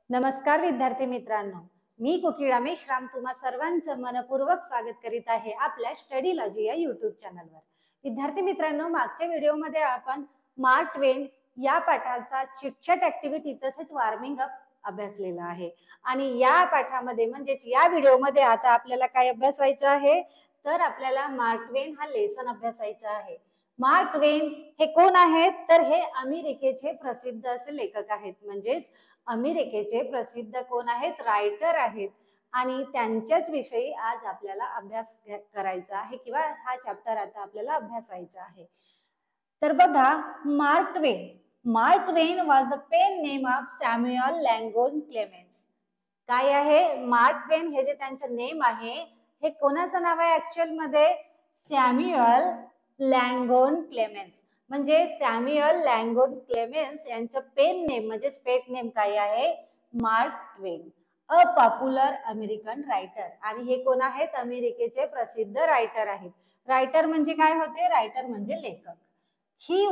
नमस्कार विद्यार्थी मित्रांनो, मी कोकिळा मेश्राम तुम्हा सर्वांचं मनपूर्वक स्वागत करीत आहे आपल्या स्टडी लॉजी या यूट्यूब चॅनलवर। विद्यार्थी मित्रांनो, मागच्या व्हिडिओमध्ये आपण मार्क ट्वेन या पाठाचा चिटचॅट ऍक्टिव्हिटी तसेच वॉर्मिंग अप अभ्यासलेला आहे आणि या पाठामध्ये म्हणजेच या व्हिडिओमध्ये आता आपल्याला काय अभ्यासायचं आहे तर आपल्याला मार्क ट्वेन हा लेसन अभ्यासायचा आहे। मार्क ट्वेन हे कोण आहेत तर हे अमेरिकेचे प्रसिद्ध असे लेखक आहेत, म्हणजेच अमेरिकेचे प्रसिद्ध कोण आहेत, रायटर आहेत आणि त्यांच्याच विषयी आज आपल्याला अभ्यास करायचा आहे किंवा हा चॅप्टर आता आपल्याला अभ्यासायचा आहे। तर बघा, Mark Twain was the pen name of Samuel Langhorne Clemens. काय आहे मार्क ट्वेन हे जे त्यांचं नेम आहे हे कोणाचं नाव आहे ऍक्च्युअल मध्ये, सॅम्युअल लँगोन क्लेमेन्स। म्हणजे सॅम्युअल लँगोन क्लेमेन्स यांचं पेन नेम म्हणजे पेट नेम काय आहे, मार्क ट्वेन, अ पॉप्युलर अमेरिकन रायटर। आणि हे कोण आहेत, अमेरिकेचे प्रसिद्ध रायटर आहेत। रायटर म्हणजे काय होते, रायटर म्हणजे लेखक। He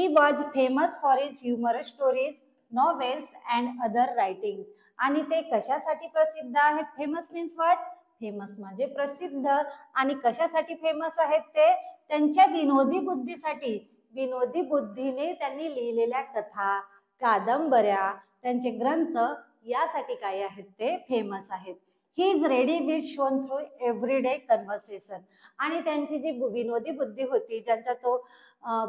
was famous for his humorous stories, novels and other writings. आणि ते कशासाठी प्रसिद्ध आहेत, फेमस मीन्स व्हॉट, फेमस म्हणजे प्रसिद्ध। आणि कशासाठी फेमस आहेत ते, त्यांच्या विनोदी बुद्धीसाठी, विनोदी बुद्धीने त्यांनी लिहिलेल्या कथा, कादंबऱ्या, त्यांचे ग्रंथ यासाठी काय आहेत ते फेमस आहेत। He is ready with shown through everyday conversation. आणि त्यांची जी विनोदी बुद्धी होती, ज्यांचा तो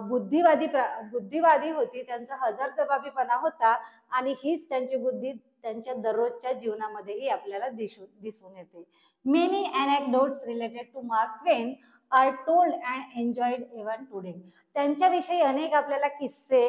बुद्धिवादी होती, त्यांचा हजरजबाबीपणा होता आणि हीच त्यांची बुद्धी त्यांच्या दररोजच्या जीवनामध्येही आपल्याला दिसून येते। Many anecdotes related to Mark Twain are told and enjoyed even today. त्यांच्याविषयी अनेक आपल्याला किस्से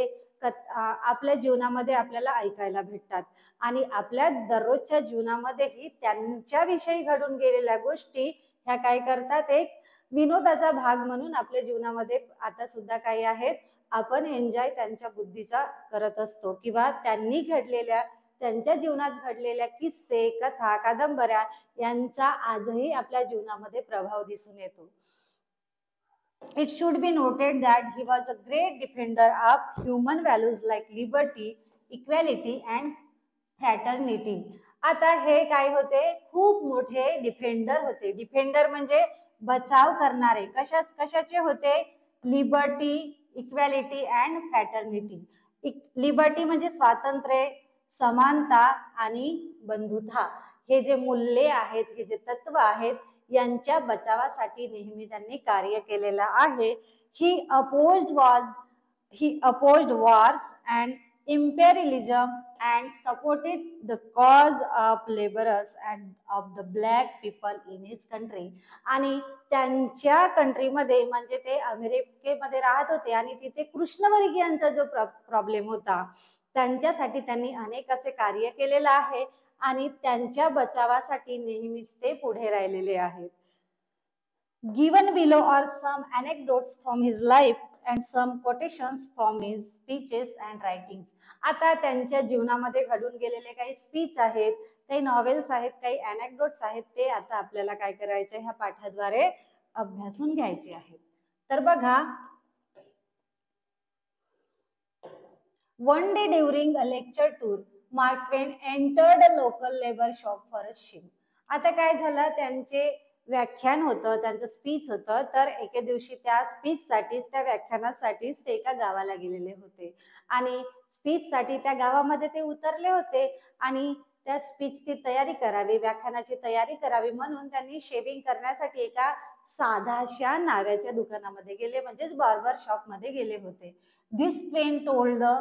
आपल्या जीवनामध्ये आपल्याला ऐकायला भेटतात आणि आपल्या दररोजच्या जीवनामध्येही त्यांच्याविषयी घडून गेलेल्या गोष्टी ह्या काय करतात, एक विनोदाचा भाग म्हणून आपल्या जीवनामध्ये आता सुद्धा काही आहेत, आपण एन्जॉय त्यांच्या बुद्धीचा करत असतो किंवा त्यांनी घडलेल्या त्यांच्या जीवनात घडलेल्या किस्से, कथा, कादंबऱ्या यांचा आजही आपल्या जीवनामध्ये प्रभाव दिसून येतो। It should be noted that he was a great defender of human values like liberty, equality and fraternity। आता हे काय होते, खूप मोठे डिफेंडर होते। डिफेंडर म्हणजे बचाव करणारे, कशाचे होते, liberty, equality and fraternity. Liberty म्हणजे स्वातंत्र्य, समानता आणि बंधुता, हे जे मूल्ये आहेत, हे जे तत्व आहेत यांच्या बचावासाठी नेहमी त्यांनी कार्य केलेलं आहे। He opposed wars and imperialism and supported the cause of laborers and of the black people in his country। आणि त्यांच्या कंट्रीमध्ये म्हणजे ते अमेरिकेमध्ये राहत होते आणि तिथे कृष्णवर्गीयांचा जो प्रॉब्लेम होता त्यांच्यासाठी त्यांनी अनेक असे कार्य केलेलं आहे आणि त्यांच्या बचावासाठी नेहमीच ते पुढे राहिलेले आहेत। Given below are some anecdotes from his life and some quotations from his speeches and writings। आता त्यांच्या जीवनामध्ये घडून गेलेले काही स्पीच आहेत, काही नॉवेल्स आहेत, काही अनेक्डोट्स आहेत, ते आता आपल्याला काय करायचे, ह्या पाठाद्वारे अभ्यासून घ्यायचे आहेत। तर बघा, one day during a lecture tour, Mark Twain entered a local labor shop for a ship। आता काय झालं, त्यांचे व्याख्यान होतं, त्यांचं स्पीच होतं, तर एके दिवशी त्या स्पीचसाठीच, त्या व्याख्यानासाठीच ते एका गावाला गेलेले होते आणि स्पीचसाठी त्या गावामध्ये ते उतरले होते आणि त्या स्पीचची तयारी करावी, व्याख्यानाची तयारी करावी म्हणून त्यांनी शेविंग करण्यासाठी एका साधाशा नाव्याच्या दुकानामध्ये गेले, म्हणजेच बार्बर शॉप मध्ये गेले होते। This Twain told the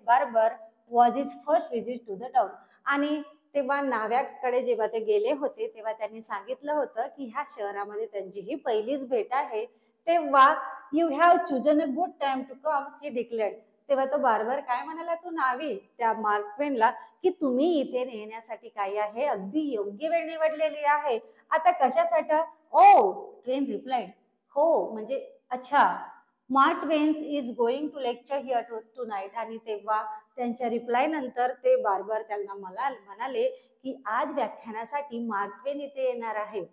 barber was his first visit to the town. आणि तेव्हा नाव्याकडे जेव्हा ते गेले होते तेव्हा त्यांनी सांगितलं होतं की ह्या शहरामध्ये त्यांची ही पहिलीच भेट आहे। तेव्हा you have chosen a good time to come, he declared. तेव्हा तो बार्बर काय म्हणाला, तो नावी त्या मार्क ट्वेनला, की तुम्ही इथे येण्यासाठी काय आहे, अगदी योग्य वेळ निवडलेली आहे। आता कशासाठी, ओ ट्वेन रिप्लाइड, हो म्हणजे अच्छा, Mark Twain is going to lecture here tonight. आणि तेव्हा त्यांच्या रिप्लाय नंतर ते बार्बर त्यांना म्हणाले की आज व्याख्यानासाठी मार्क ट्वेन इथे येणार आहेत।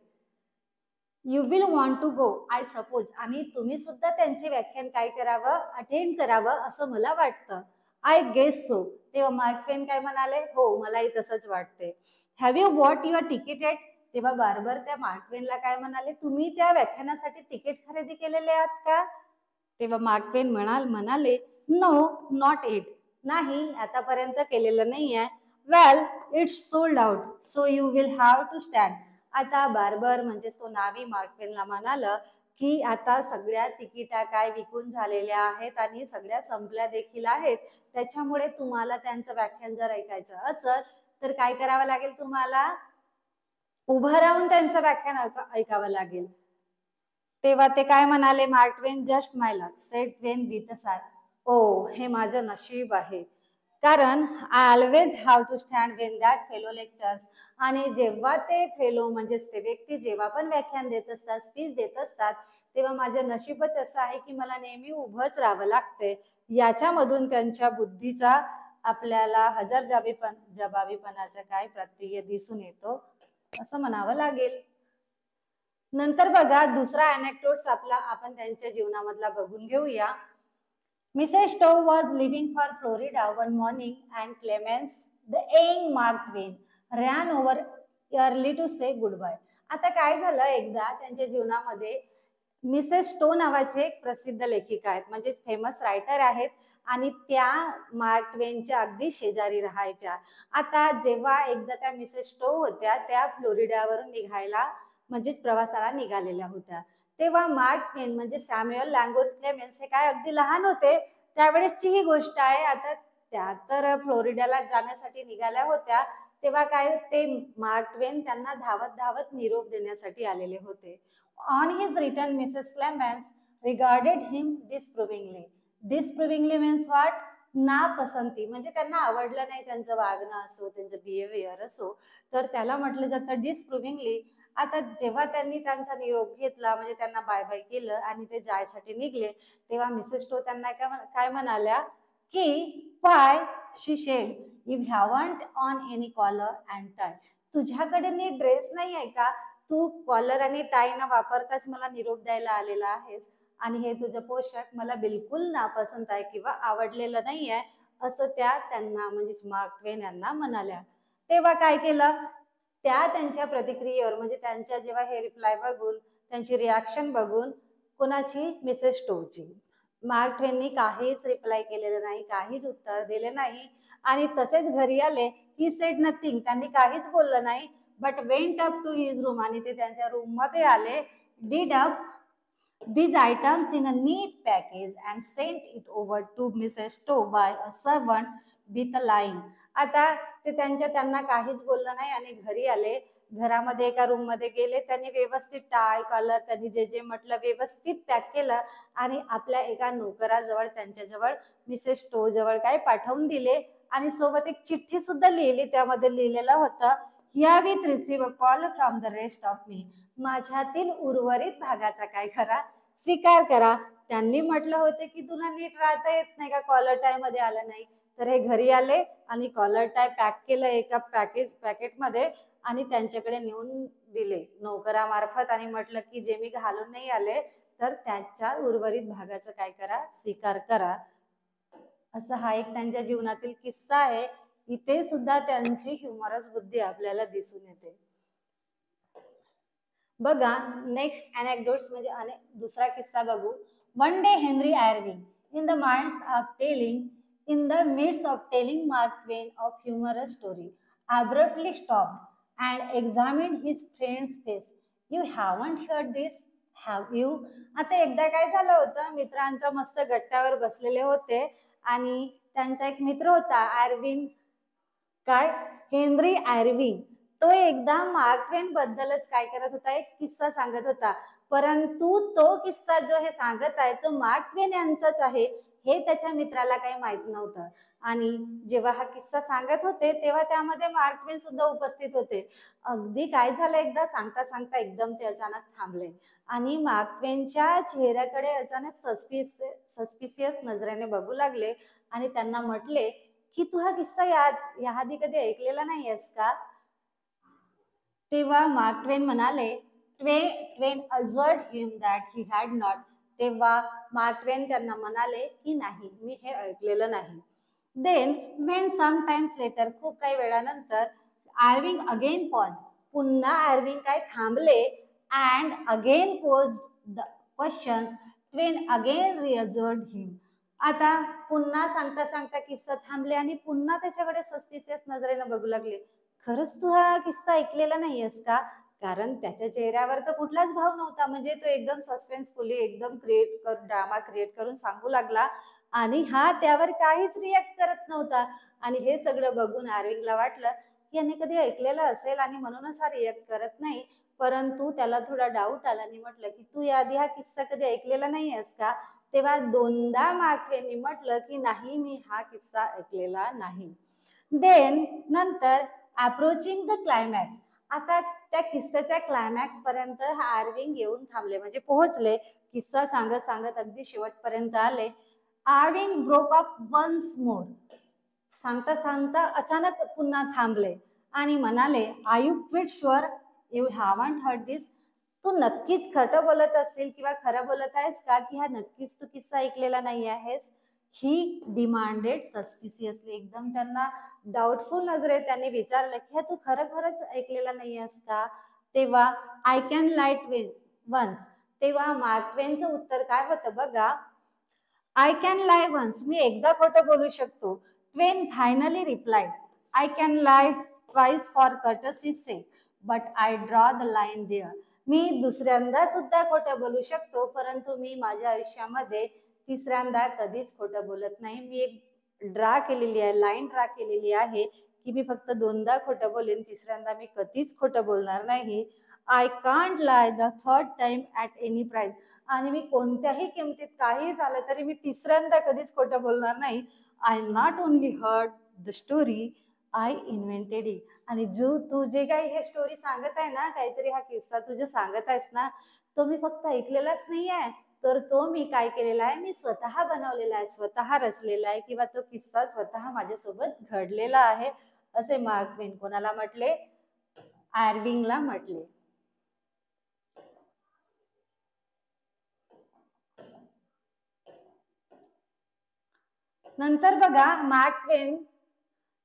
You will want to go I suppose. आणि तुम्ही सुद्धा त्यांचे व्याख्यान काय करावं, अटेंड करावं असं मला वाटतं। I guess so. तेव्हा मार्क ट्वेन काय म्हणाले, हो मलाही तसंच वाटते. Have you bought your ticket yet? तेव्हा बार्बर त्या मार्क ट्वेनला काय म्हणाले, तुम्ही त्या व्याख्यानासाठी तिकीट खरेदी केलेले आहात का? तेव्हा मार्क ट्वेन म्हणाले, नो नॉट इट. नाही, आतापर्यंत केलेलं नाही आहे. Well it's sold out so you will have to stand. आता बार्बर म्हणजे तो नावी मार्क ट्वेनला म्हणाला की आता सगळ्या तिकिटा काय विकून झालेल्या आहेत आणि सगळ्या संपल्या देखील आहेत, त्याच्यामुळे तुम्हाला त्यांचं व्याख्यान जर ऐकायचं असेल तर काय करावं लागेल, तुम्हाला उभं राहून त्यांचं व्याख्यान ऐकावं लागेल. तेव्हा ते काय म्हणाले, Mark Twain, just my luck said Twain with a sigh. ओ, हे माझं नशीब आहे, कारण I always have to stand when that fellow lectures. आणि जेव्हा ते फेलो म्हणजेच ते व्यक्ती जेव्हा पण व्याख्यान देत असतात, स्पीच देत असतात, तेव्हा माझं नशीबच असं आहे की मला नेहमी उभंच राहावं लागते. याच्यामधून त्यांच्या बुद्धीचा आपल्याला जबाबीपणाचा काय प्रत्यय दिसून येतो असं म्हणावं लागेल. नंतर बघा दुसरा अनेक्डोट्स आपण त्यांच्या जीवनामधला बघून घेऊया. Mrs Stowe was living for Florida one morning and Clemens the young Mark Twain ran over early to say goodbye. आता काय झालं, एकदा त्यांच्या जीवनामध्ये मिसेस स्टो नावाचे एक प्रसिद्ध लेखिका आहेत, म्हणजे फेमस रायटर आहेत, आणि त्या मार्क ट्वेनच्या अगदी शेजारी राहायच्या. आता जेव्हा एकदा त्या मिसेस स्टो होत्या, त्या फ्लोरिडावरून निघायला म्हणजेच प्रवासाला निघालेल्या होत्या, तेव्हा मार्क ट्वेन म्हणजे सॅम्युअल लँगोर क्लेमेन्स हे काय अगदी लहान होते, त्यावेळेसची ही गोष्ट आहे. आता त्या तर फ्लोरिडाला जाण्यासाठी निघाल्या होत्या, तेव्हा काय ते मार्क ट्वेन त्यांना धावत धावत निरोप देण्यासाठी आलेले होते. On his return Mrs Clemens regarded him disapprovingly. Disapprovingly means what? नापसंती, म्हणजे त्यांना आवडलं नाही त्यांचं वागणं असो, त्यांचं बिहेवियर असो, तर त्याला म्हटलं जातं डिसप्रूव्हिंगली. आता जेव्हा त्यांनी त्यांचा निरोप घेतला, म्हणजे त्यांना बाय बाय केलं आणि ते जायसाठी निघले, तेव्हा मिसेस स्टो त्यांना काय म्हणाल्या की पाय she said if haven't on any collar and tie. तुझ्याकडे नीट ड्रेस नाही आहे का? तू कॉलर आणि टाय न वापरताच मला निरोप द्यायला आलेला आहेस, आणि हे तुझं पोशाख मला बिलकुल नापसंत आहे किंवा आवडलेलं नाही आहे, असं त्या त्यांना म्हणजेच मार्क ट्वेन यांना म्हणाल्या. तेव्हा काय केलं, त्यांच्या प्रतिक्रियेवर म्हणजे त्यांच्या जेव्हा हे रिप्लाय बघून, त्यांची रिॲक्शन बघून, कोणाची? मिसेस स्टोची. मार्क ट्वेननी काहीच रिप्लाय केलेलं नाही, काहीच उत्तर दिले नाही, आणि तसेच घरी आले. ही सेड नथिंग, त्यांनी काहीच बोललं नाही, but went up to his room, आणि ते त्यांच्या रूम मध्ये आले. Did up these items in a neat package and sent it over to Mrs. Stowe by a servant with a line. आता ते त्यांना काहीच बोललं नाही आणि घरी आले. घरामध्ये एका रूम मध्ये गेले, त्यांनी व्यवस्थित टाय कॉलर त्यांनी जे जे म्हटलं व्यवस्थित पॅक केलं आणि आपल्या एका नोकराजवळ त्यांच्याजवळ मिसेस स्टो जवळ काय पाठवून दिले, आणि सोबत एक चिठ्ठी सुद्धा लिहिली. त्यामध्ये लिहिलेलं होतं, herewith receive a call from the rest of me. माझ्यातील उर्वरित भागाचा काय करा, स्वीकार करा. त्यांनी म्हटलं होतं की तुला नीट राहता येत नाही का, कॉलर टाय मध्ये आलं नाही, तर हे घरी आले आणि कॉलर टाय पॅक केलं एका पॅकेटमध्ये आणि त्यांच्याकडे नेऊन दिले नोकरामार्फत, आणि म्हटलं की जे मी घालून नाही आले तर त्याच्या उर्वरित भागाचं काय करा, स्वीकार करा. असं हा एक त्यांच्या जीवनातील किस्सा आहे. इथे सुद्धा त्यांची ह्युमरस बुद्धी आपल्याला दिसून येते. बघा नेक्स्ट अनेक्डोट्स म्हणजे दुसरा किस्सा बघू. One day Henry Irving in the midst of telling Mark Twain of humorous story abruptly stopped and examined his friend's face. You haven't heard this, have you? आता एकदा काय झालं होतं, मित्रांच्या मस्त गट्ट्यावर बसलेले होते आणि त्यांचा एक मित्र होता आयर्विन, काय हेनरी आयर्विंग. तो एकदा मार्क ट्वेन बद्दलच काय करत होता, एक किस्सा सांगत होता, परंतु तो किस्सा जो हे सांगत आहे तो मार्क ट्वेन यांचाच आहे हे त्याच्या मित्राला काही माहित नव्हतं. आणि जेव्हा हा किस्सा सांगत होते तेव्हा त्यामध्ये मार्क ट्वेन सुद्धा उपस्थित होते. अगदी काय झालं, एकदा सांगता सांगता एकदम ते अचानक थांबले आणि मार्क ट्वेनच्या चेहऱ्याकडे अचानक सस्पिशियस नजरेने बघू लागले आणि त्यांना म्हटले की तू हा किस्सा याआधी कधी ऐकलेला नाहीयेस का? तेव्हा मार्क ट्वेन म्हणाले, ट्वेन assured him that he had not. तेव्हा मार्क ट्वेन त्यांना म्हणाले की नाही, मी हे ऐकलेलं नाही. देन व्हेन समटाइम्स लेटर, खूप काही वेळानंतर, आर्विंग अगेन पॉज, पुन्हा आर्विंग काय थांबले, and again posed the questions, ट्वेन अगेन रिअझर्ड हिम. आता पुन्हा सांगता सांगता किस्सा थांबले आणि पुन्हा त्याच्याकडे सस्पिशियस नजरेनं बघू लागले. खरंच तू हा किस्सा ऐकलेला नाहीयेस का? कारण त्याच्या चेहऱ्यावर तर कुठलाच भाव नव्हता. म्हणजे तो एकदम सस्पेन्सफुली एकदम ड्रामा क्रिएट करून सांगू लागला आणि हा त्यावर काहीच रिॲक्ट करत नव्हता. आणि हे सगळं बघून आर्विंगला वाटलं की याने कधी ऐकलेलं असेल आणि म्हणूनच हा रिॲक्ट करत नाही. परंतु त्याला थोडा डाऊट आला आणि म्हटलं की तू याआधी हा किस्सा कधी ऐकलेला नाहीयेस का? तेव्हा दोनदा मार्क ट्वेननी म्हटलं की नाही, मी हा किस्सा ऐकलेला नाही. देन नंतर अप्रोचिंग द क्लायमॅक्स, आता त्या किस्स्याच्या क्लायमॅक्स पर्यंत आर्विंग येऊन थांबले, म्हणजे पोहोचले. किस्सा सांगत सांगत अगदी शेवटपर्यंत आले. Irving broke up once more, सांगता सांगता अचानक पुन्हा थांबले आणि म्हणाले, are you quite sure you haven't heard this, तू नक्कीच खोटं बोलत असेल किंवा खरं बोलत आहेस का की हा नक्कीच तू किस्सा ऐकलेला नाही आहेस? ही डिमांडेड सस्पिशियसली, एकदम त्यांना डाऊटफुल नजरेत त्यांनी विचारलं की तू खरंच ऐकलेला नाही आहेस का? तेव्हा आय कॅन लाईट वन्स, तेव्हा मार्क ट्वेनचं उत्तर काय होतं बघा, आय कॅन लाय वन्स, मी एकदा खोटं बोलू शकतो. Twain finally replied, I can lie twice for courtesy's sake, but I draw the line there, मी दुसऱ्यांदा सुद्धा खोटं बोलू शकतो, परंतु मी माझ्या आयुष्यामध्ये तिसऱ्यांदा कधीच खोटं बोलत नाही. मी एक ड्रा केलेली आहे, लाईन ड्रा केलेली आहे की मी फक्त दोनदा खोटं बोलेन, तिसऱ्यांदा मी कधीच खोटं बोलणार नाही. I can't lie the third time at any price, आणि मी कोणत्याही किमतीत काही झालं तरी मी तिसऱ्यांदा कधीच खोटं बोलणार नाही. I not only heard the story, I invented it, आणि तू जे काही हे स्टोरी सांगत आहे ना, काहीतरी हा किस्सा तू जे सांगत आहेस ना, तो मी फक्त ऐकलेलाच नाही आहे, तर तो मी काय केलेला आहे, मी स्वतः बनवलेला आहे, स्वतः रचलेला आहे, किंवा तो किस्सा स्वतः माझ्यासोबत घडलेला आहे, असे मार्क ट्वेन कोणाला म्हटले? आर्विंगला म्हटले. नंतर बघा, मार्क ट्वेन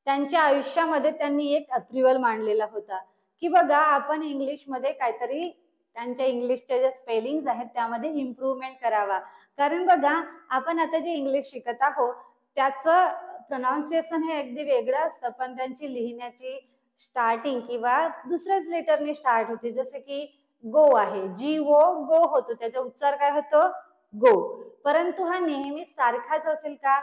त्यांच्या आयुष्यामध्ये त्यांनी एक अप्रिवल मांडलेला होता की बघा, आपण इंग्लिशमध्ये काहीतरी त्यांच्या इंग्लिशच्या ज्या स्पेलिंग आहेत त्यामध्ये इम्प्रूव्हमेंट करावा. कारण बघा, आपण आता जे इंग्लिश शिकत आहोत त्याचं प्रोनाउन्सिएशन हे अगदी वेगळं असतं, पण त्यांची लिहिण्याची स्टार्टिंग किंवा दुसऱ्याच लेटरने स्टार्ट होते. जसे की गो आहे, जी वो गो होतो, त्याचा उच्चार काय होतो? गो. परंतु हा नेहमी सारखाच असेल का?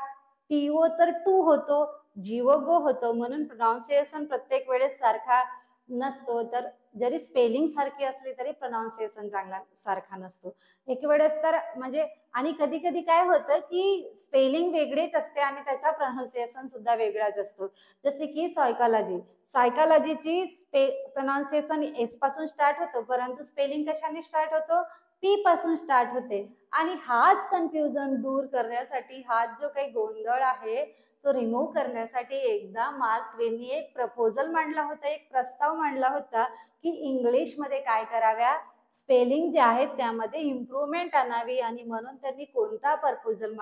टीओ तर टू होतो, जीव गो होतो, म्हणून प्रोनाउन्सिएशन प्रत्येक वेळेस सारखा नसतो. तर जरी स्पेलिंग सारखी असली तरी प्रोनाउन्सिएशन चांगला सारखा नसतो. एक वेळेस तर म्हणजे, आणि कधी कधी काय होतं की स्पेलिंग वेगळीच असते आणि त्याचा प्रोनाउन्सिएशन सुद्धा वेगळाच असतो. जसे की सायकॉलॉजी, सायकॉलॉजीची प्रोनाउन्सिएशन एस पासून स्टार्ट होतो, परंतु स्पेलिंग कशाने स्टार्ट होतो? पी पासून स्टार्ट होते. आणि हाच कन्फ्युजन दूर करण्यासाठी, हाच जो काही गोंधळ आहे तो रिमूव्ह करण्यासाठी एकदा मार्क ट्वेननी एक प्रपोजल मांडला होता, एक प्रस्ताव मांडला होता की इंग्लिशमध्ये काय कराव्या, स्पेलिंग जे आहेत त्यामध्ये इम्प्रूव्हमेंट आणावी. आणि म्हणून त्यांनी कोणता प्रपोजल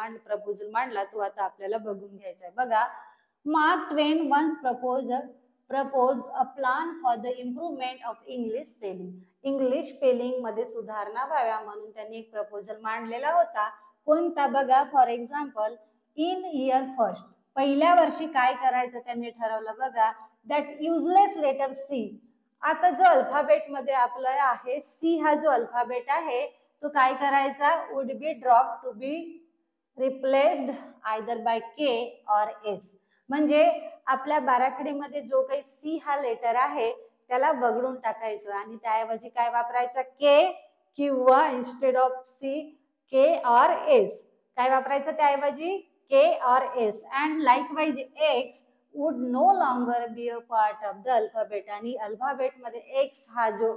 मांडला तो आता आपल्याला बघून घ्यायचा आहे. बघा, Mark Twain once proposed a plan for the improvement of English spelling. English spelling मध्ये सुधारणा व्हाव्या म्हणून त्यांनी एक प्रपोजल मांडलेला होता. कोणता? बघा, for example, in year first, पहिल्या वर्षी काय करायचं त्यांनी ठरवलं बघा, दॅट युजलेस लेटर सी. आता जो अल्फाबेट मध्ये आपला आहे सी, हा जो अल्फाबेट आहे तो काय करायचा? Would be drop to be replaced either by K or S. म्हणजे आपल्या बाराखडीमध्ये जो काही सी हा लेटर आहे त्याला वगळून टाकायचं आणि त्याऐवजी काय वापरायचं? के, किंवा instead of C K or S, काय वापरायचं त्याऐवजी? के or S. And likewise x would know longer be a part of the alphabet. आणि अल्फाबेट मध्ये एक्स हा जो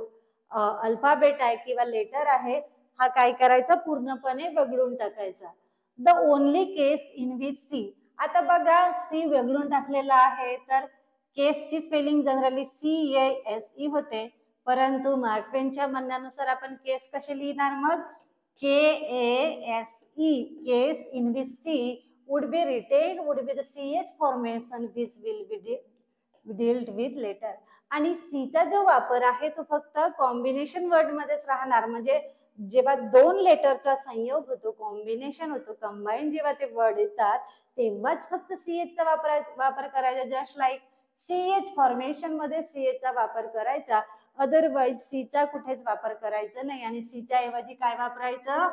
अल्फाबेट आहे किंवा लेटर आहे हा काय करायचा? पूर्णपणे वगळून टाकायचा. The only case in which C, आता बघा सी वेगळून टाकलेला आहे तर केसची स्पेलिंग जनरली CASE होते, परंतु मार्क ट्वेनच्या म्हणण्यानुसार आपण केस कसे लिहिणार? मग KASE, case in which C would be retained would be the CH formation which will be dealt with later. आणि सीचा जो वापर आहे तो फक्त कॉम्बिनेशन वर्ड मध्येच राहणार, म्हणजे जेव्हा दोन लेटरचा संयोग होतो, कॉम्बिनेशन होतो, कंबाईन जेव्हा ते वर्ड येतात तेव्हाच फक्त सीएचचा वापर करायचा. जस्ट लाईक सीएच फॉर्मेशन मध्ये सीएचचा वापर करायचा, अदरवाईज सीचा कुठेच वापर करायचा नाही. आणि सीच्या ऐवजी काय वापरायचं,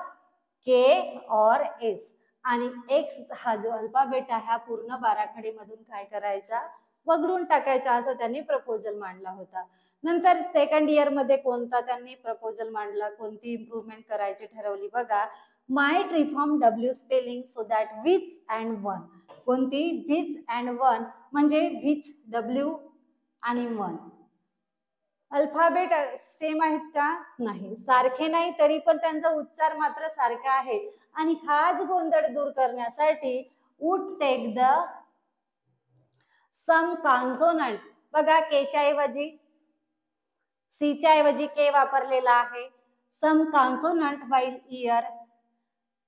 के और एस. आणि एक्स हा जो अल्फाबेट आहे हा पूर्ण बाराखडी मधून काय करायचा, वगळून टाकायचा, असं त्यांनी प्रपोजल मांडला होता. नंतर सेकंड इयर मध्ये कोणता त्यांनी प्रपोजल मांडला, कोणती इम्प्रूव्हमेंट करायची ठरवली बघा. Might reform W spelling so that which and one. कोणती, विच अँड वन, म्हणजे विच, डब्ल्यू आणि वन. अल्फाबेट सेम आहेत का, नाही, सारखे नाही, तरी पण त्यांचा उच्चार मात्र सारखा आहे. आणि हाच गोंधळ दूर करण्यासाठी would take the same consonant. बघा, केच्या ऐवजी सीच्या ऐवजी के वापरलेला आहे. Same consonant while year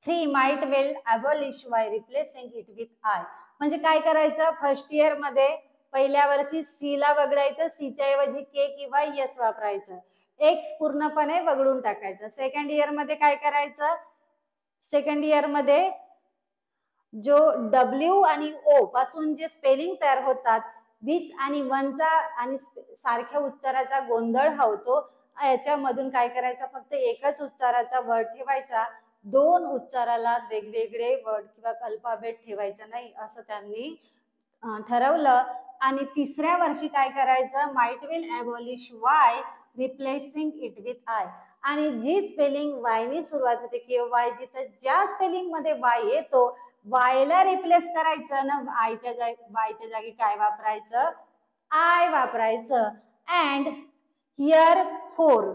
3 might well abolish by replacing it with I. म्हणजे काय करायचं, फर्स्ट इयर मध्ये पहिल्या वर्षी सी ला वगळायचं, सीच्या ऐवजी के किंवा एस वापरायचं, एक्स पूर्णपणे वगळून टाकायचं. सेकंड इयर मध्ये काय करायचं, सेकंड इयर मध्ये जो डब्ल्यू आणि ओ पासून जे स्पेलिंग तयार होतात, विच आणि वनचा आणि सारख्या उच्चाराचा गोंधळ होतो, याच्यामधून काय करायचं, फक्त एकच उच्चाराचा वर्ड ठेवायचा, दोन उच्चाराला वेगवेगळे वर्ड किंवा अल्फाबेट ठेवायचं नाही, असं त्यांनी ठरवलं. आणि तिसऱ्या वर्षी काय करायचं, might will abolish Y replacing it with I. आणि जी स्पेलिंग वायनी सुरुवात होते किंवा वाय जिथं ज्या स्पेलिंग मध्ये वाय येतो, वायला रिप्लेस करायचं ना, वायच्या जागी काय वापरायचं, आय वापरायचं. अँड इयर 4,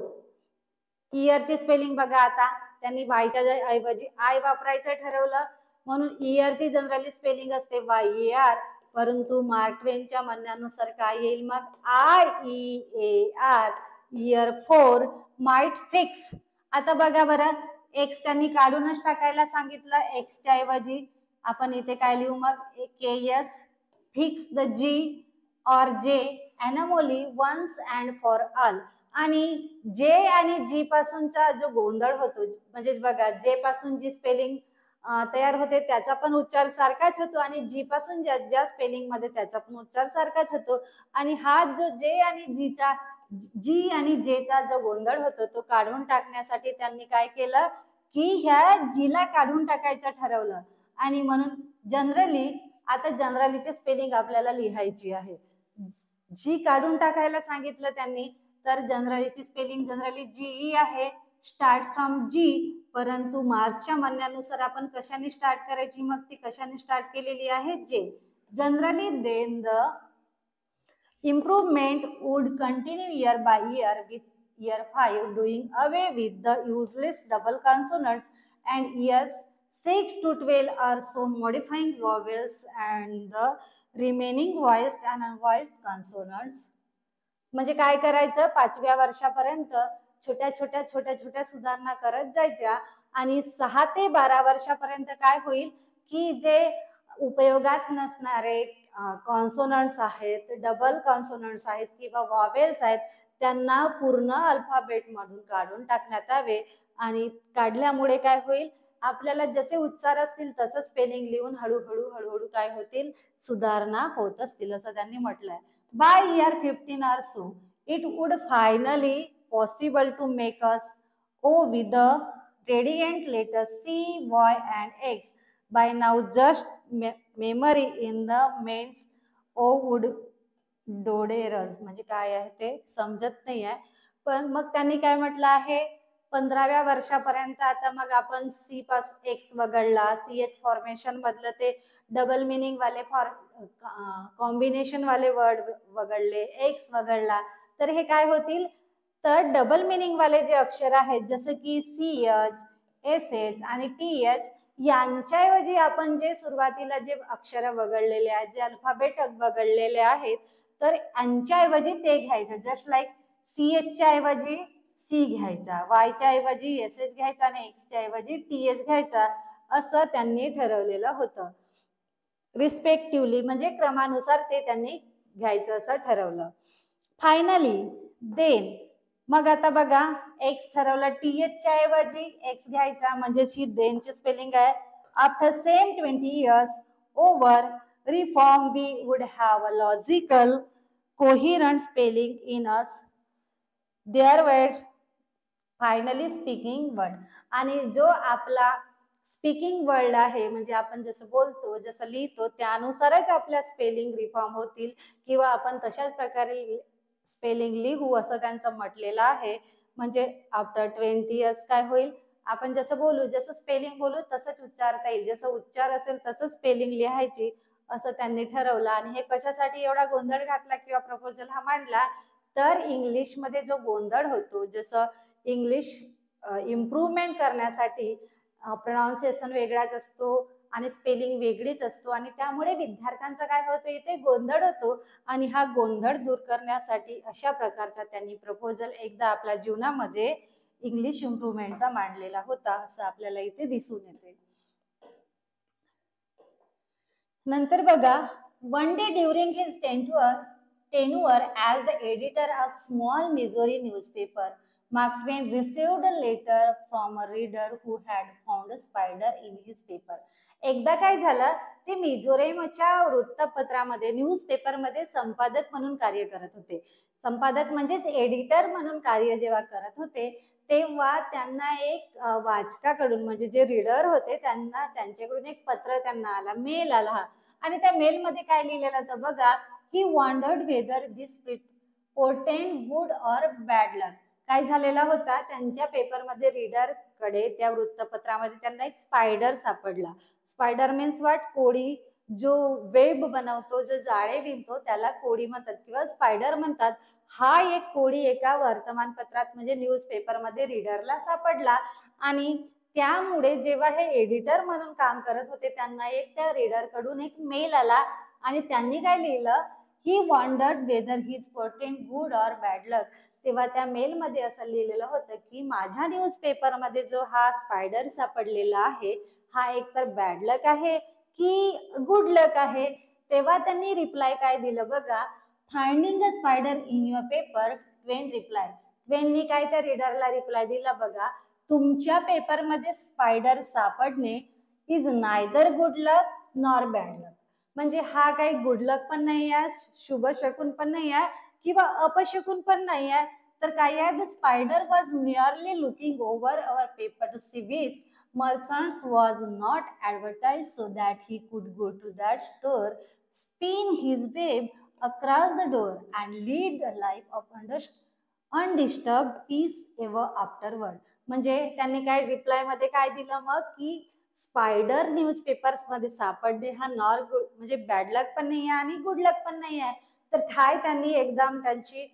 इयरची स्पेलिंग बघा, आता त्यांनी वायच्या ऐवजी आय वापरायचं ठरवलं, म्हणून इयरची जनरली स्पेलिंग असते YER, परंतु मार्क ट्वेनच्या म्हणण्यानुसार काय येईल मग, IEAR, इयर 4 माइट फिक्स. आता बघा बरं, एक्स त्यांनी काढूनच टाकायला सांगितलं, एक्सच्या ऐवजी आपण इथे काय लिहू मग, KS, fix the G or J anomaly once and for all. आणि जे आणि जी पासूनचा जो गोंधळ होतो, म्हणजे बघा, जे पासून जी स्पेलिंग तयार होते त्याचा पण उच्चार सारखाच होतो, आणि जी पासून ज्या स्पेलिंग मध्ये त्याचा पण उच्चार सारखाच होतो. आणि हा जो जे आणि जीचा, जी आणि जेचा जो गोंधळ होतो तो काढून टाकण्यासाठी त्यांनी काय केलं की ह्या जीला काढून टाकायचं ठरवलं. आणि म्हणून जनरली, आता जनरलीची स्पेलिंग आपल्याला लिहायची आहे, जी काढून टाकायला सांगितलं त्यांनी, तर जनरलीची स्पेलिंग जनरली जीई आहे, स्टार्ट फ्रॉम जी. परंतु मार्कच्या म्हणण्यानुसार आपण कशाने स्टार्ट करायची, मग ती कशाने स्टार्ट केलेली आहे, जे. Generally then the improvement would continue year by year with year 5 doing away with the useless double consonants and years 6 to 12 are so modifying vowels and the remaining voiced and unvoiced consonants. म्हणजे काय करायचं, 5व्या वर्षापर्यंत छोट्या छोट्या सुधारणा करत जायच्या, आणि 6 ते 12 वर्षापर्यंत काय होईल की जे उपयोगात नसणारे कॉन्सोनंट्स आहेत, डबल कॉन्सोनंट्स आहेत किंवा वॉवेल्स आहेत, त्यांना पूर्ण अल्फाबेट मधून काढून टाकण्यात यावे. आणि काढल्यामुळे काय होईल, आपल्याला जसे उच्चार असतील तसं स्पेलिंग लिहून हळूहळू काय होतील, सुधारणा होत असतील, असं त्यांनी म्हटलंय. By year 15 or so it would finally possible to make us O with the gradient letters C, Y and X. By now just memory in the means O would doderus. म्हणजे काय आहे ते समजत नाही आहे, पण मग त्यांनी काय म्हटलं आहे, 15व्या वर्षापर्यंत आता मग आपण सी पासून एक्स वगळला, CH फॉर्मेशन मधलं ते डबल मिनिंग वाले कॉम्बिनेशन वाले वर्ड वगळले, एक्स वगळला, तर हे काय होतील, तर डबल मिनिंग वाले जे अक्षर आहेत जसे की CH, SH आणि TH यांच्याऐवजी आपण जे सुरुवातीला जे अक्षर वगळलेले आहेत, जे अल्फाबेट वगळलेले आहेत, तर यांच्याऐवजी ते घ्यायचं. जस्ट लाईक CH च्या ऐवजी C घ्यायचा, Y च्या ऐवजी SH घ्यायचा आणि X च्या ऐवजी TH घ्यायचा, असं त्यांनी ठरवलेलं होतं. रिस्पेक्टिव्हली म्हणजे क्रमानुसार ते त्यांनी घ्यायचं असं ठरवलं. फायनली देन मग आता बघा एक्स ठरवला TH च्या ऐवजी एक्स घ्यायचा म्हणजे ही देनची स्पेलिंग आहे. After same 20 years over reform we would have a logical coherent spelling in us there were finally speaking word. आणि जो आपला स्पीकिंग वर्ड आहे म्हणजे आपण जसं बोलतो जसं लिहितो त्यानुसारच आपल्या स्पेलिंग रिफॉर्म होतील किंवा आपण तशाच प्रकारे स्पेलिंग लिहू असं त्यांचं म्हटलेलं आहे. म्हणजे आफ्टर 20 years काय होईल, आपण जसं बोलू जसं स्पेलिंग बोलू तसंच उच्चारता येईल, जसं उच्चार असेल तसं स्पेलिंग लिहायची असं त्यांनी ठरवलं. आणि हे कशासाठी एवढा गोंधळ घातला किंवा प्रपोजल हा मांडला, तर इंग्लिशमध्ये जो गोंधळ होतो जसं इंग्लिश इम्प्रूव्हमेंट करण्यासाठी प्रोनाउन्सिएशन वेगळाच असतो आणि स्पेलिंग वेगळीच असतो आणि त्यामुळे विद्यार्थ्यांचा काय होतं इथे गोंधळ होतो. आणि हा गोंधळ दूर करण्यासाठी अशा प्रकारचा त्यांनी प्रपोजल एकदा आपल्या जीवनामध्ये इंग्लिश इम्प्रूव्हमेंटचा मांडलेला होता असं आपल्याला इथे दिसून येते. नंतर बघा one day during his tenure as the editor of small Missouri newspaper, Mark Twain received a letter from a reader who had found a spider in his paper. एकदा काय झालं, ते मिझोरमच्या वृत्तपत्रामध्ये न्यूजपेपरमध्ये संपादक म्हणून कार्य करत होते. संपादक म्हणजेच एडिटर म्हणून कार्य जेव्हा करत होते तेव्हा त्यांना एक वाचकाकडून म्हणजे जे रीडर होते त्यांना त्यांच्याकडून एक पत्र त्यांना आला, मेल आला. आणि त्या मेलमध्ये काय लिहिलेलं होतं बघा, he wondered whether this portend good or bad luck. काय झालेला होता, त्यांच्या पेपरमध्ये रीडर कडे त्या वृत्तपत्रामध्ये त्यांना एक स्पायडर सापडला. स्पायडर मीन्स व्हॉट, कोळी. जो वेब बनवतो, जो जाळे विणतो त्याला कोळी म्हणतात किंवा स्पायडर म्हणतात. हा एक कोळी एका वर्तमानपत्रात म्हणजे न्यूजपेपरमध्ये रीडरला सापडला. आणि त्यामुळे जेव्हा हे एडिटर म्हणून काम करत होते त्यांना एक त्या रीडर कडून एक मेल आला आणि त्यांनी काय लिहिलं, he wondered whether his portend good or bad luck. तेव्हा त्या मेलमध्ये असं लिहिलेलं होतं की माझ्या न्यूजपेपरमध्ये जो हा स्पायडर सापडलेला आहे हा एकतर बॅड लक आहे की गुड लक आहे. तेव्हा त्यांनी रिप्लाय काय दिलं बघा, finding a spider in your paper, ट्वेन रिप्लाय. ट्वेननी काय त्या रीडरला रिप्लाय दिला बघा, तुमच्या पेपरमध्ये स्पायडर सापडणे is neither good luck nor bad luck. म्हणजे हा काही गुड लक पण नाही आहे, शुभ शकून पण नाही आहे किंवा अपशकून पण नाही आहे. तर काय आहे, the spider was merely looking over our paper to see which merchants was not advertised so that he could go to that store, spin his web across the door and lead a life of undisturbed peace ever afterward. म्हणजे त्यांनी काय reply मध्ये काय दिलं मग की spider newspapers मध्ये सापडणे हा नॉर गुड म्हणजे बॅड लक पण नाही आहे आणि गुड लक पण नाही आहे. तर काय त्यांनी एकदम त्यांची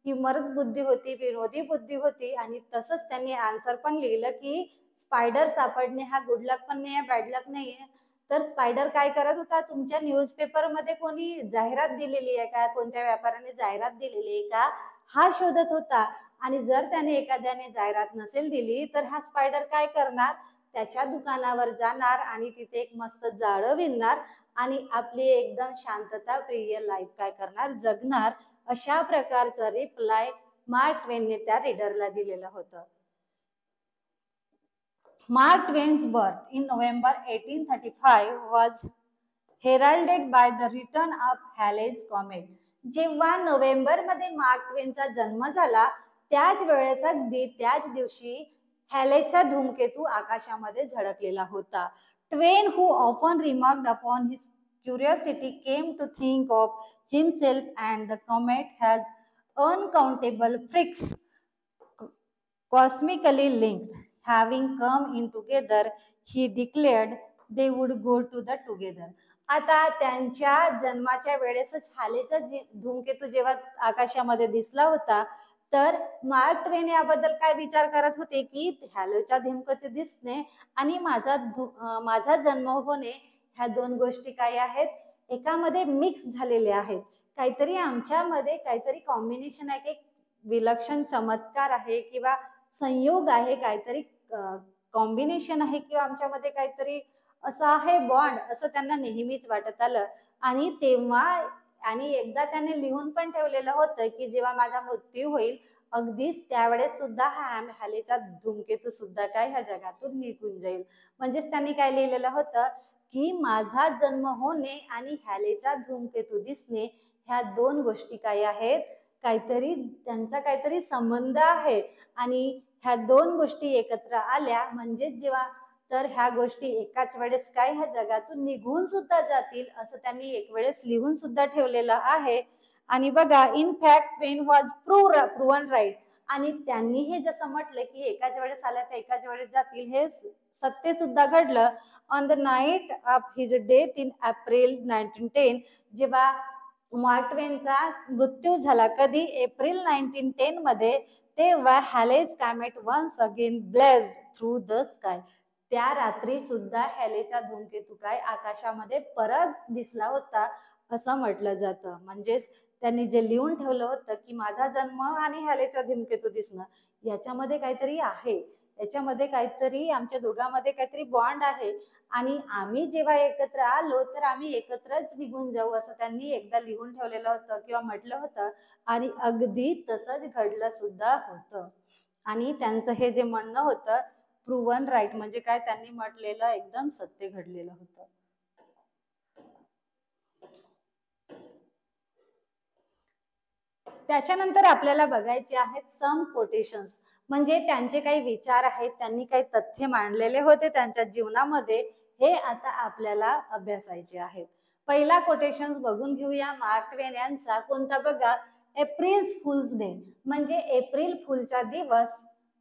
ह्युमरस बुद्धी होती, विनोदी बुद्धी होती आणि तसंच त्यांनी आन्सर पण लिहिलं की स्पायडर सापडणे हा गुड लक पण नाही आहे, बॅड लक नाही आहे. तर स्पायडर काय करत होता, तुमच्या न्यूजपेपर मध्ये कोणी जाहिरात दिलेली आहे का, कोणत्या व्यापाऱ्याने जाहिरात दिलेली आहे का हा शोधत होता. आणि जर त्याने एखाद्याने जाहिरात नसेल दिली तर हा स्पायडर काय करणार, त्याच्या दुकानावर जाणार आणि तिथे एक मस्त जाळं विणणार आणि आपली एकदम शांतता प्रिय लाईफ काय करणार, जगणार. अशा प्रकारचा रिप्लाय मार्क ट्वेनने त्या रीडरला दिलेलं होतं. Mark Twain's birth in November 1835 was heralded by the return of Halley's comet. जेव्हा नोव्हेंबरमध्ये मार्क ट्वेनचा जन्म झाला त्याच वेळेस अगदी त्याच दिवशी हॅलेचा धूमकेतू आकाशामध्ये झळकलेला होता. ट्वेन who often remarked upon his curiosity came to think of himself and the comet has uncountable freaks cosmically linked. Having come in together, he declared they would go to the together. आता त्यांच्या जन्माच्या वेळेसच हालेचा धूमकेतू जेव्हा आकाशामध्ये दिसला होता तर mark ट्वेन याबद्दल काय विचार करत होते की हॅलोचा धूमकेतू दिसणे आणि माझा जन्म होणे ह्या दोन गोष्टी काय आहेत, एकामध्ये मिक्स झालेल्या आहेत. काहीतरी आमच्यामध्ये काहीतरी कॉम्बिनेशन आहे, एक विलक्षण चमत्कार आहे किंवा संयोग आहे, काहीतरी कॉम्बिनेशन आहे किंवा आमच्यामध्ये काहीतरी असं आहे बॉन्ड असं त्यांना नेहमीच वाटत आलं. आणि तेव्हा आणि एकदा त्याने लिहून पण ठेवलेलं होतं की जेव्हा माझा मृत्यू होईल अगदीच त्यावेळेस सुद्धा हॅलेचा धूमकेतू सुद्धा काय ह्या जगातून निघून जाईल. म्हणजेच त्यांनी काय लिहिलेलं होतं की माझा जन्म होणे आणि हॅलेचा धूमकेतू दिसणे ह्या दोन गोष्टी काय आहेत, काहीतरी त्यांचा काहीतरी संबंध आहे. आणि ह्या दोन गोष्टी एकत्र आल्या म्हणजेच जेव्हा तर ह्या गोष्टी एकाच वेळेस काय ह्या जगातून निघून सुद्धा जातील असं त्यांनी एक वेळेस लिहून सुद्धा ठेवलेलं आहे. आणि बघा इन फॅक्ट ट्वेन वॉज प्रूव्हन राईट. आणि त्यांनी हे जसं म्हटलं की एकाच वेळेस आल्या तर एकाच वेळेस जातील हे सत्य सुद्धा घडलं. On the night of his death in April 1910 जेव्हा मार्क ट्वेनचा मृत्यू झाला कधी एप्रिल 1910 मध्ये तेव्हा Halley's comet once again blazed through the sky. त्या रात्री सुद्धा हॅलेचा धूमकेतू काय आकाशामध्ये परत दिसला होता असं म्हटलं जातं. म्हणजेच त्यांनी जे लिहून ठेवलं होतं की माझा जन्म आणि हॅलेचा धूमकेतू दिसणं याच्यामध्ये काहीतरी आहे, याच्यामध्ये काहीतरी आमच्या दोघांमध्ये काहीतरी बॉन्ड आहे आणि आम्ही जेव्हा एकत्र आलो तर आम्ही एकत्रच निघून जाऊ असं त्यांनी एकदा लिहून ठेवलेलं होतं किंवा म्हटलं होतं. आणि अगदी तसंच घडलं सुद्धा होतं. आणि त्यांचं हे जे म्हणणं होतं प्रूव्हन राईट म्हणजे काय, त्यांनी म्हटलेलं एकदम सत्य घडलेलं होतं. त्याच्यानंतर आपल्याला बघायचे आहेत सम कोटेशन्स. म्हणजे त्यांचे काही विचार आहेत, त्यांनी काही तथ्य मांडलेले होते त्यांच्या जीवनामध्ये, हे आता आपल्याला अभ्यासायचे आहेत. पहिला कोटेशन्स बघून घेऊया मार्क ट्वेन यांचा. कोणता बघा, एप्रिल फुल्स डे म्हणजे एप्रिल फुलचा दिवस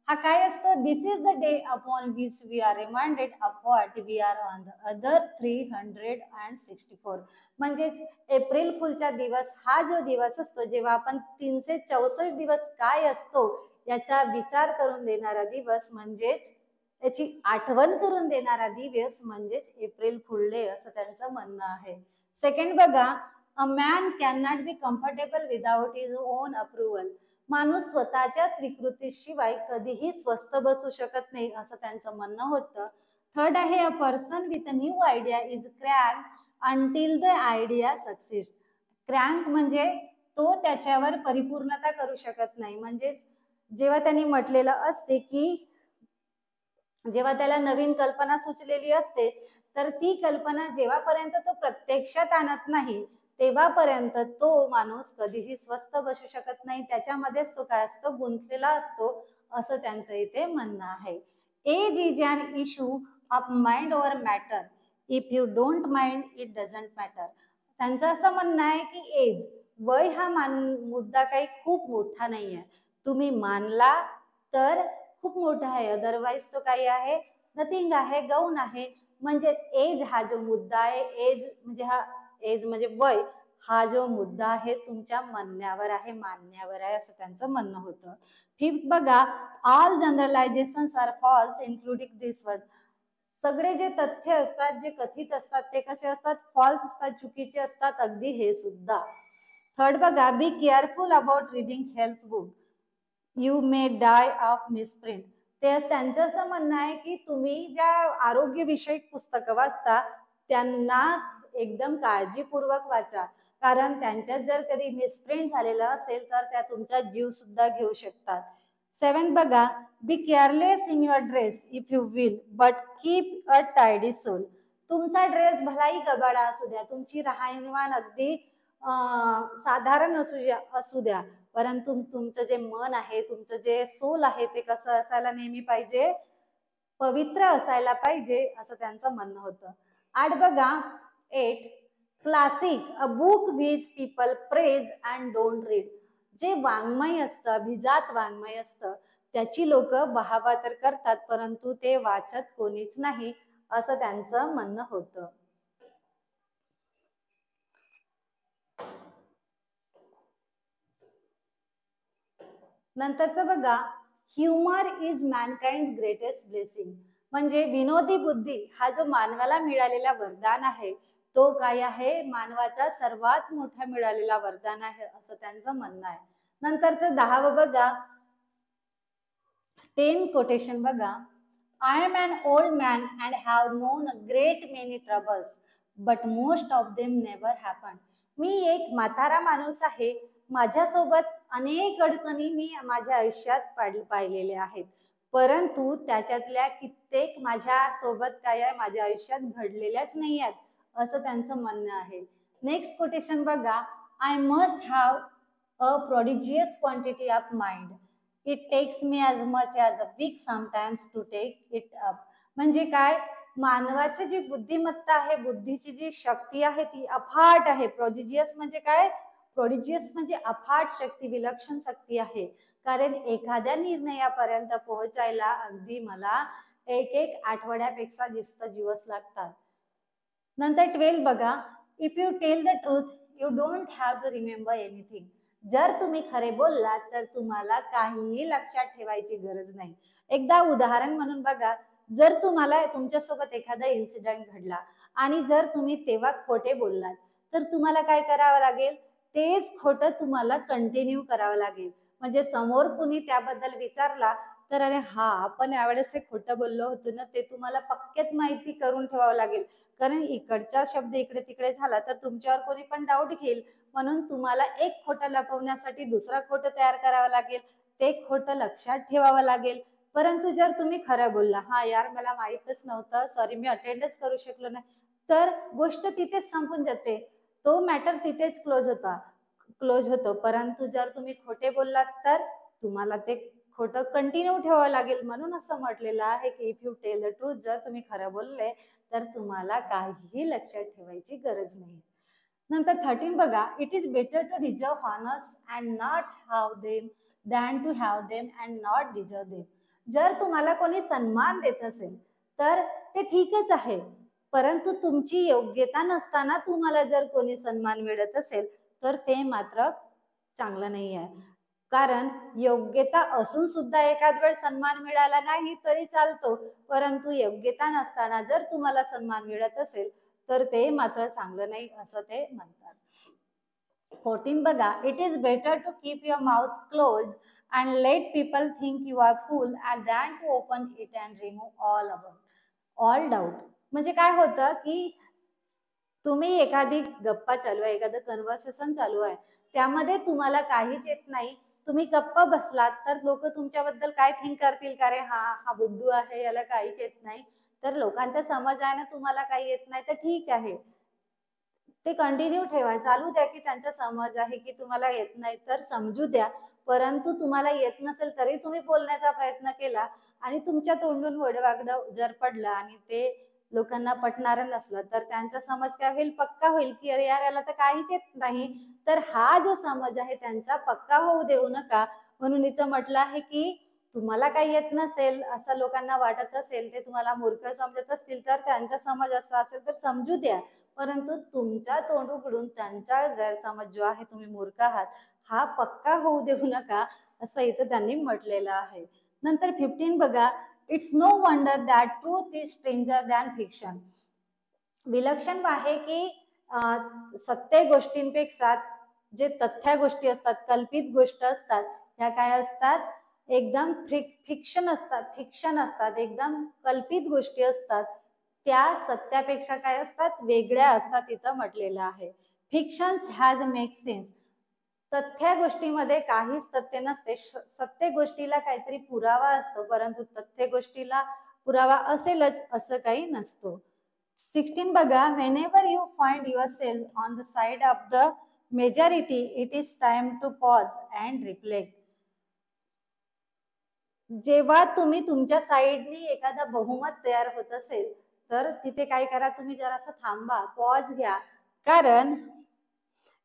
हा काय असतो, this is the day upon which we are reminded of what we are on the other 364. म्हणजेच एप्रिल फुलचा दिवस हा जो दिवस असतो जेव्हा आपण 364 दिवस काय असतो याचा विचार करून देणारा दिवस म्हणजेच याची आठवण करून देणारा दिवस म्हणजेच एप्रिल फुल डे असं त्यांचं म्हणणं आहे. सेकंड बघा, a man can not be comfortable without his on approval. माणूस स्वतःच्या स्वीकृतीशिवाय कधीही स्वस्थ बसू शकत नाही असं त्यांचं म्हणणं होतं. थर्ड आहे, a person with a new idea is crack until the idea succeed. Crank म्हणजे तो त्याच्यावर परिपूर्णता करू शकत नाही. म्हणजे जेव्हा त्यांनी म्हटलेलं असते की जेव्हा त्याला नवीन कल्पना सुचलेली असते तर ती कल्पना जेव्हापर्यंत तो प्रत्यक्षात आणत नाही तेव्हापर्यंत तो माणूस कधीही स्वस्थ बसू शकत नाही, त्याच्यामध्येच तो काय असतो, गुंतलेला असतो असं त्यांचं इथे म्हणणं आहे. Age is an issue of mind over matter. If you don't mind it doesn't matter. त्यांचं असं म्हणणं आहे की एज वय हा मुद्दा काही खूप मोठा नाही आहे. तुम्ही मानला तर खूप मोठा आहे, अदरवाईज तो काही आहे नथिंग आहे, गौण आहे. म्हणजेच एज हा जो मुद्दा आहे, एज म्हणजे वय हा जो मुद्दा आहे तुमच्या म्हणण्यावर आहे, मानण्यावर आहे असं त्यांचं म्हणणं होतं. फिफ्थ बघा, ऑल जनरलायझेशन्स आर फॉल्स इन्क्लुडिंग दिस वन. सगळे जे तथ्य असतात जे कथित असतात ते कसे असतात, फॉल्स असतात, चुकीचे असतात, अगदी हे सुद्धा. थर्ड बघा, be careful about reading health book, you may die of misprint. ते त्यांचं असं म्हणणं आहे की तुम्ही ज्या आरोग्यविषयक पुस्तकं वाचता त्यांना एकदम काळजीपूर्वक वाचा, कारण त्यांच्यात जर कधी मिसप्रिंट झालेलं असेल तर त्या तुमचा जीव सुद्धा घेऊ शकतात. सेवन बघा, be careless in your dress if you will but keep a tidy soul. तुमचा ड्रेस भलाई गबाडा असू द्या, तुमची राहणीमान अगदी साधारण असू द्या, परंतु तुमचं जे मन आहे, तुमचं जे सोल आहे ते कसं असायला नेहमी पाहिजे, पवित्र असायला पाहिजे असं त्यांचं म्हणणं होतं. आठ बघा, 8 classic, a book which people praise and don't read. जे वाङ्मय असतं, अभिजात वाङ्मय असतं त्याची लोक वाहवा तर करतात परंतु ते वाचत कोणीच नाही असं त्यांचं म्हणणं होतं. नंतरचं बघा, humour is Mankind greatest blessing. म्हणजे विनोदी बुद्धी हा जो मानवाला मिळालेला वरदान आहे तो काय आहे, मानवाचा सर्वात मोठा मिळालेला वरदान आहे असं त्यांचं म्हणणं आहे. नंतरचं 10वं बघा, 10 कोटेशन बघा, I am an old man and have known a great many troubles, but most of them never happened. मी एक म्हातारा माणूस आहे. माझ्यासोबत अनेक अडचणी मी माझ्या आयुष्यात पाहिलेल्या आहेत, परंतु त्याच्यातल्या कित्येक माझ्या सोबत काय आहे, माझ्या आयुष्यात घडलेल्याच नाही आहेत, असं त्यांचं म्हणणं आहे. नेक्स्ट कोटेशन बघा. I must have a prodigious quantity of mind. It takes me as much as a week sometimes to take it up. म्हणजे काय, मानवाची जी बुद्धिमत्ता आहे, बुद्धीची जी शक्ती आहे ती अफाट आहे. प्रोडिजियस म्हणजे काय, प्रोडिजियस म्हणजे अफाट शक्ती, विलक्षण शक्ती आहे. कारण एखाद्या निर्णयापर्यंत पोहोचायला अगदी मला एक आठवड्यापेक्षा जास्त दिवस लागतात. नंतर 12 बघा. If you tell the truth you don't have to remember anything. जर तुम्ही खरे बोललात तर तुम्हाला काहीही लक्षात ठेवायची गरज नाही. एकदा उदाहरण म्हणून बघा. जर तुम्हाला तुमच्यासोबत एखादा इन्सिडेंट घडला आणि जर तुम्ही तेव्हा खोटे बोललात तर तुम्हाला काय करावं लागेल, तेच खोटं तुम्हाला कंटिन्यू करावं लागेल. म्हणजे समोर कुणी त्याबद्दल विचारला तर अरे हा, आपण यावेळेस हे खोटं बोललो होतो ना, ते तुम्हाला पक्क्यात माहिती करून ठेवावं लागेल. कारण इकडचा शब्द इकडे तिकडे झाला तर तुमच्यावर कोणी पण डाऊट घेईल. म्हणून तुम्हाला एक खोटं लपवण्यासाठी दुसरा खोटं तयार करावं लागेल, ते खोटं लक्षात ठेवावं लागेल. परंतु जर तुम्ही खरं बोलला, हा यार मला माहीतच नव्हतं, सॉरी मी अटेंडच करू शकलो नाही, तर गोष्ट तिथेच संपून जाते. तो मॅटर तिथेच क्लोज होतो. परंतु जर तुम्ही खोटे बोललात तर तुम्हाला ते खोटं कंटिन्यू ठेवावं लागेल. म्हणून असं म्हटलेलं आहे की if you tell the truth, जर तुम्ही खरं बोलले तर तुम्हाला काहीही लक्षात ठेवायची गरज नाही. नंतर 13 बघा. It is better to deserve honours and not have them than to have them and not deserve them. जर तुम्हाला कोणी सन्मान देत असेल तर ते ठीकच आहे, परंतु तुमची योग्यता नसताना तुम्हाला जर कोणी सन्मान मिळत असेल तर ते मात्र चांगलं नाही आहे. कारण योग्यता असून सुद्धा एखाद वेळ सन्मान मिळाला नाही तरी चालतो, परंतु योग्यता नसताना जर तुम्हाला सन्मान मिळत असेल तर ते मात्र चांगलं नाही, असं ते म्हणतात. 14 बघा. It is better to keep your mouth closed and let people think you are fool and than to open it and remove all doubt. म्हणजे काय होतं की तुम्ही एखादी गप्पा चालू आहे, एखादं कन्व्हर्सेशन चालू आहे, त्यामध्ये तुम्हाला काहीच येत नाही, तुम्ही गप्प बसलात तर लोक तुमच्याबद्दल काय थिंक करतील, का रे हा बुद्धू आहे, याला काहीच येत नाही. तर लोकांचा समज आहे ना, तुम्हाला काही येत नाही तर ठीक आहे, ते कंटिन्यू ठेवा, चालू द्या की त्यांचा समज आहे की तुम्हाला येत नाही तर समजू द्या. परंतु तुम्हाला येत नसेल तरी तुम्ही बोलण्याचा प्रयत्न केला आणि तुमच्या तोंडून वडवागडं जर पडलं आणि ते लोकांना पटणारं नसलं तर त्यांचा समज काय होईल, पक्का होईल की अरे यार याला तर काहीच येत नाही. तर हा जो समज आहे त्यांचा पक्का होऊ देऊ नका. म्हणून इथं म्हटलं आहे की तुम्हाला काही येत नसेल असं लोकांना वाटत असेल, ते तुम्हाला मूर्ख समजत असतील तर त्यांचा समज असा असेल तर समजू द्या, परंतु तुमच्या तोंड उघडून त्यांचा गैरसमज जो आहे, तुम्ही मूर्ख आहात, हा पक्का होऊ देऊ नका, असं इथं त्यांनी म्हटलेलं आहे. नंतर 15 बघा. It's no wonder that truth is stranger than fiction. विलक्षण आहे की सत्य गोष्टींपेक्षा जे तथ्य गोष्टी असतात, कल्पित गोष्ट असतात, ह्या काय असतात, एकदम फिक्शन असतात, एकदम कल्पित गोष्टी असतात, त्या सत्यापेक्षा काय असतात, वेगळ्या असतात. इथं म्हटलेलं आहे फिक्शन्स हॅज मेक सेन्स. तथ्य गोष्टीमध्ये काहीच तथ्य नसते. सत्य गोष्टीला काहीतरी पुरावा असतो, परंतु तथ्य गोष्टीला पुरावा असेलच असं काही नसतो. 16 बघा. Whenever you find yourself on the side of the majority it is time to pause and reflect. जेव्हा तुम्ही तुमच्या साईडनी एखादा बहुमत तयार होत असेल तर तिथे काय करा, तुम्ही जरासं थांबा, पॉज घ्या. कारण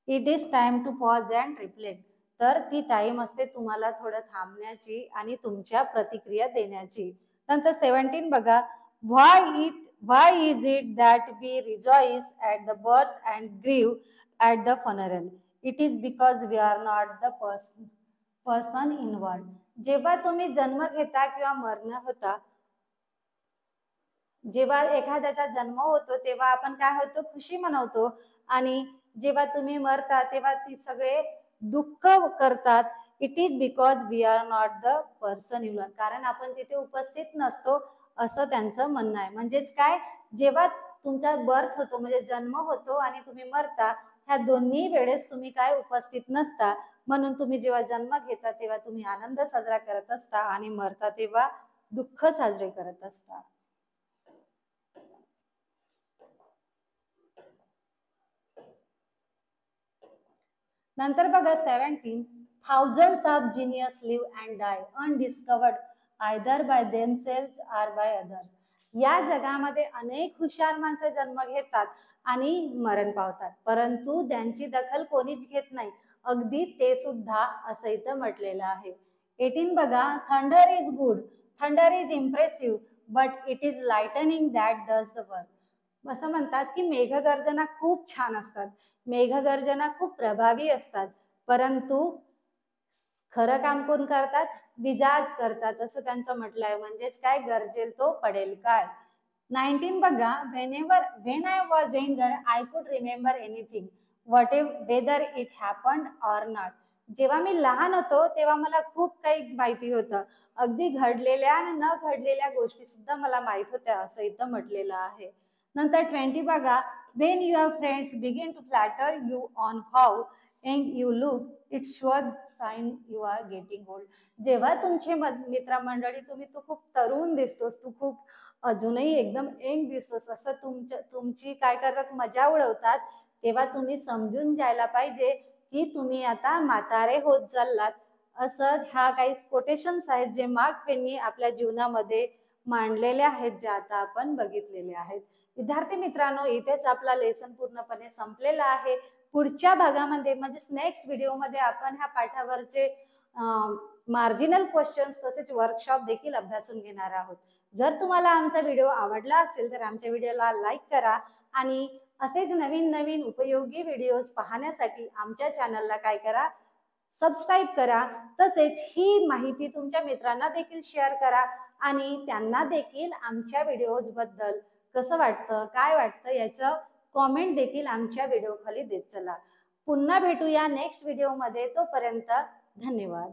it is time to pause and reflect. तर ती टाइम असते तुम्हाला थोडं थांबण्याची आणि तुमच्या प्रतिक्रिया देण्याची. नंतर 17 बघा. Why is it that we rejoice at the birth and grieve at the funeral? It is because we are not the person involved. जेव्हा तुम्ही जन्म घेता किंवा मरण होता, जेव्हा एखाद्याचा जन्म होतो तेव्हा आपण काय होतो, खुशी मनवतो, आणि जेव्हा तुम्ही मरता तेव्हा ती सगळे दुःख करतात. It is because we are not the person involve. कारण आपण तिथे उपस्थित नसतो असं त्यांचं म्हणणं आहे. म्हणजेच काय, जेव्हा तुमचा बर्थ होतो म्हणजे जन्म होतो आणि तुम्ही मरता, ह्या दोन्ही वेळेस तुम्ही काय उपस्थित नसता. म्हणून तुम्ही जेव्हा जन्म घेता तेव्हा तुम्ही आनंद साजरा करत असता आणि मरता तेव्हा दुःख साजरे करत असता. नंतर बघा 17, thousands of genius live and die undiscovered either by themselves or by others. या जगामध्ये अनेक हुशार माणसं जन्म घेतात आणि मरण पावतात, परंतु त्यांची दखल कोणीच घेत नाही, अगदी ते सुद्धा, असं इथं म्हटलेलं आहे. 18 बघा, thunder is good, thunder is impressive, but it is lightning that does the work. असं म्हणतात की मेघगर्जना खूप छान असतात, मेघगर्जना खूप प्रभावी असतात, परंतु खरं काम कोण करतात, विजाज करतात, असं त्यांचं म्हटलं आहे. म्हणजेच काय, गरजेल तो पडेल काय. 19 बघा, when I was younger I could remember anything whether it happened or not. जेव्हा मी लहान होतो तेव्हा मला खूप काही माहिती होतं, अगदी घडलेल्या आणि न घडलेल्या गोष्टी सुद्धा मला माहित होत्या, असं इथं म्हटलेलं आहे. नंतर 20 बघा, when your friends begin to flatter you on how young you look, it's sure sign you are getting old. जेव्हा तुमचे मित्रमंडळी तू खूप तरुण दिसतोस, तू खूप अजूनही एकदम यंग दिसतोस, असं तुमची काय करतात, मजा उडवतात, तेव्हा तुम्ही समजून जायला पाहिजे की तुम्ही आता म्हातारे होत चाललात. असं ह्या काही कोटेशन्स आहेत जे मार्क ट्वेननी आपल्या जीवनामध्ये मांडलेले आहेत, जे आता आपण बघितलेले आहेत. विद्यार्थी मित्रांनो, इथेच आपला लेसन पूर्णपणे संपलेला आहे. पुढच्या भागामध्ये म्हणजे नेक्स्ट व्हिडिओमध्ये आपण ह्या पाठावरचे मार्जिनल क्वेश्चन्स तसेच वर्कशॉप देखील अभ्यासून घेणार आहोत. जर तुम्हाला आमचा व्हिडिओ आवडला असेल तर आमच्या व्हिडिओला लाईक करा आणि असेच नवीन नवीन उपयोगी व्हिडिओज पाहण्यासाठी आमच्या चॅनलला काय करा, सबस्क्राईब करा. तसेच ही माहिती तुमच्या मित्रांना देखील शेअर करा आणि त्यांना देखील आमच्या व्हिडिओज बद्दल कसं वाटतं, काय वाटतं याचं कॉमेंट देखील आमच्या व्हिडिओ खाली देत चला. पुन्हा भेटूया नेक्स्ट व्हिडिओमध्ये, तोपर्यंत धन्यवाद.